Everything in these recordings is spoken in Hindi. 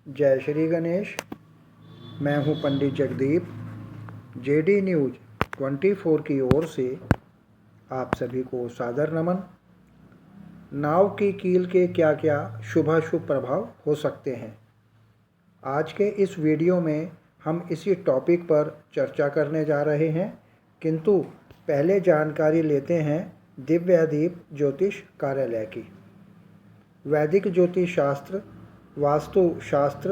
जय श्री गणेश। मैं हूं पंडित जगदीप। जेडी न्यूज़ 24 की ओर से आप सभी को सादर नमन। नाव की कील के क्या क्या शुभाशुभ प्रभाव हो सकते हैं, आज के इस वीडियो में हम इसी टॉपिक पर चर्चा करने जा रहे हैं। किंतु पहले जानकारी लेते हैं दिव्यादीप ज्योतिष कार्यालय की। वैदिक ज्योतिष शास्त्र, वास्तु शास्त्र,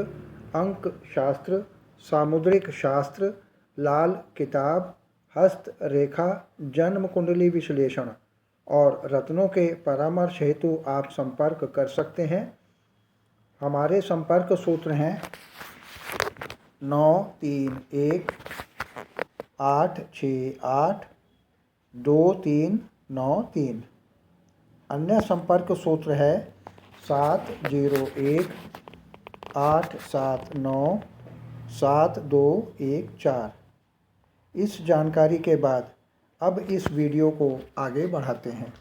अंक शास्त्र, सामुद्रिक शास्त्र, लाल किताब, हस्त रेखा, जन्म कुंडली विश्लेषण और रत्नों के परामर्श हेतु आप संपर्क कर सकते हैं। हमारे संपर्क सूत्र हैं 93182393। अन्य संपर्क सूत्र है 7018797214। इस जानकारी के बाद अब इस वीडियो को आगे बढ़ाते हैं।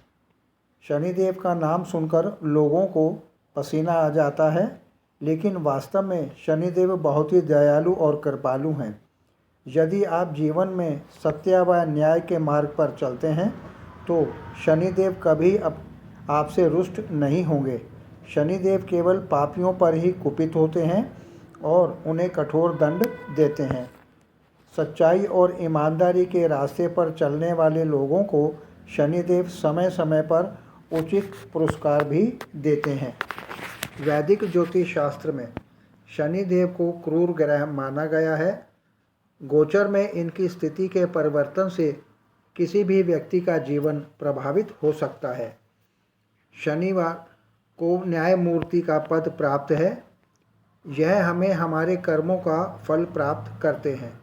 शनिदेव का नाम सुनकर लोगों को पसीना आ जाता है, लेकिन वास्तव में शनिदेव बहुत ही दयालु और कृपालु हैं। यदि आप जीवन में सत्य व न्याय के मार्ग पर चलते हैं तो शनिदेव कभी आपसे रुष्ट नहीं होंगे। शनिदेव केवल पापियों पर ही कुपित होते हैं और उन्हें कठोर दंड देते हैं। सच्चाई और ईमानदारी के रास्ते पर चलने वाले लोगों को शनिदेव समय समय पर उचित पुरस्कार भी देते हैं। वैदिक ज्योतिष शास्त्र में शनिदेव को क्रूर ग्रह माना गया है। गोचर में इनकी स्थिति के परिवर्तन से किसी भी व्यक्ति का जीवन प्रभावित हो सकता है। शनिवार को न्यायमूर्ति का पद प्राप्त है। यह हमें हमारे कर्मों का फल प्राप्त करते हैं।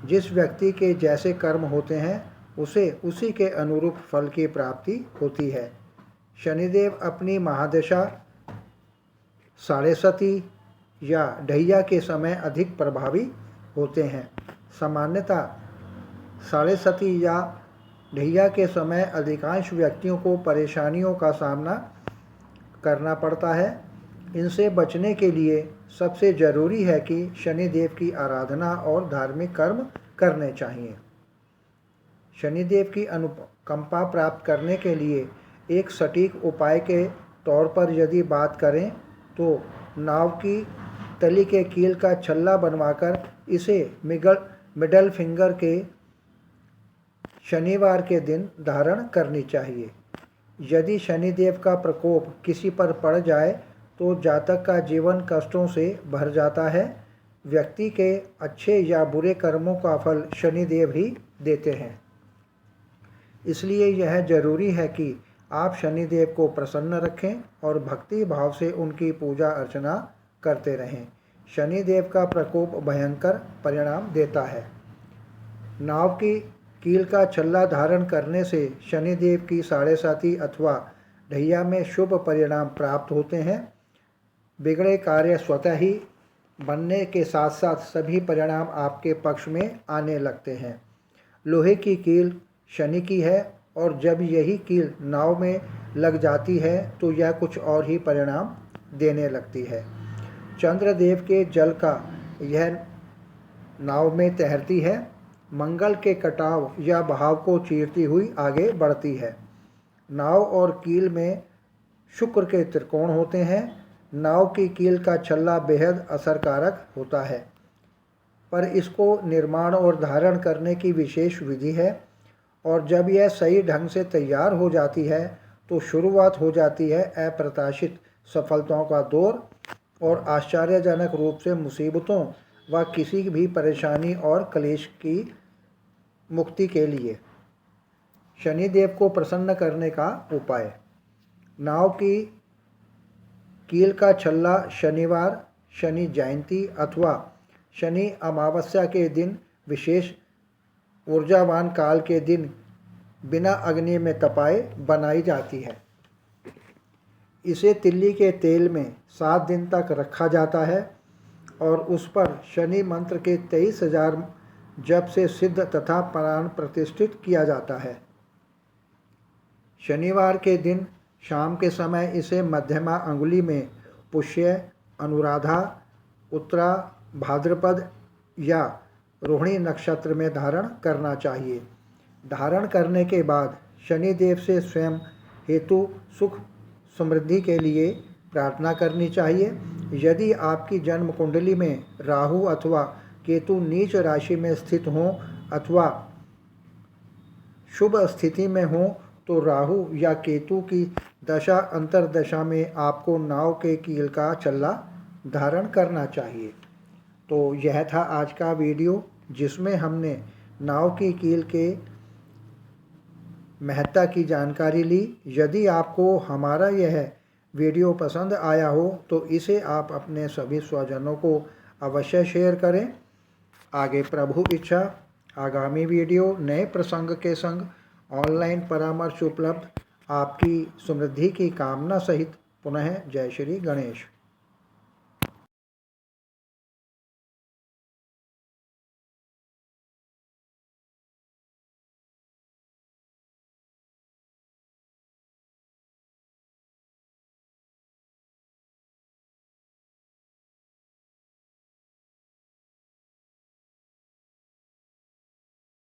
जिस व्यक्ति के जैसे कर्म होते हैं उसे उसी के अनुरूप फल की प्राप्ति होती है। शनिदेव अपनी महादशा साढ़े सती या ढैया के समय अधिक प्रभावी होते हैं। सामान्यतः साढ़े सती या ढैया के समय अधिकांश व्यक्तियों को परेशानियों का सामना करना पड़ता है। इनसे बचने के लिए सबसे ज़रूरी है कि शनिदेव की आराधना और धार्मिक कर्म करने चाहिए। शनिदेव की अनुकंपा प्राप्त करने के लिए एक सटीक उपाय के तौर पर यदि बात करें तो नाव की तली के कील का छल्ला बनवाकर इसे मिडल फिंगर के शनिवार के दिन धारण करनी चाहिए। यदि शनिदेव का प्रकोप किसी पर पड़ जाए तो जातक का जीवन कष्टों से भर जाता है। व्यक्ति के अच्छे या बुरे कर्मों का फल शनिदेव ही देते हैं। इसलिए यह जरूरी है कि आप शनिदेव को प्रसन्न रखें और भक्ति भाव से उनकी पूजा अर्चना करते रहें। शनिदेव का प्रकोप भयंकर परिणाम देता है। नाव की कील का छल्ला धारण करने से शनिदेव की साढ़े साती अथवा ढैया में शुभ परिणाम प्राप्त होते हैं। बिगड़े कार्य स्वतः ही बनने के साथ साथ सभी परिणाम आपके पक्ष में आने लगते हैं। लोहे की कील शनि की है और जब यही कील नाव में लग जाती है तो यह कुछ और ही परिणाम देने लगती है। चंद्रदेव के जल का यह नाव में तैरती है। मंगल के कटाव या बहाव को चीरती हुई आगे बढ़ती है। नाव और कील में शुक्र के त्रिकोण होते हैं। नाव की कील का छल्ला बेहद असरकारक होता है, पर इसको निर्माण और धारण करने की विशेष विधि है और जब यह सही ढंग से तैयार हो जाती है तो शुरुआत हो जाती है अप्रत्याशित सफलताओं का दौर और आश्चर्यजनक रूप से मुसीबतों व किसी भी परेशानी और क्लेश की मुक्ति के लिए। शनिदेव को प्रसन्न करने का उपाय। नाव की कील का छल्ला शनिवार, शनि जयंती अथवा शनि अमावस्या के दिन, विशेष ऊर्जावान काल के दिन बिना अग्नि में तपाए बनाई जाती है। इसे तिल्ली के तेल में 7 दिन तक रखा जाता है और उस पर शनि मंत्र के 23,000 जप से सिद्ध तथा प्राण प्रतिष्ठित किया जाता है। शनिवार के दिन शाम के समय इसे मध्यमा अंगुली में पुष्य, अनुराधा, उत्तरा भाद्रपद या रोहिणी नक्षत्र में धारण करना चाहिए। धारण करने के बाद शनिदेव से स्वयं हेतु सुख समृद्धि के लिए प्रार्थना करनी चाहिए। यदि आपकी जन्म कुंडली में राहु अथवा केतु नीच राशि में स्थित हों अथवा शुभ स्थिति में हों तो राहु या केतु की दशा अंतर्दशा में आपको नाव के कील का छल्ला धारण करना चाहिए। तो यह था आज का वीडियो जिसमें हमने नाव की कील के महत्ता की जानकारी ली। यदि आपको हमारा यह वीडियो पसंद आया हो तो इसे आप अपने सभी स्वजनों को अवश्य शेयर करें। आगे प्रभु इच्छा आगामी वीडियो नए प्रसंग के संग ऑनलाइन परामर्श उपलब्ध। आपकी समृद्धि की कामना सहित पुनः जय श्री गणेश।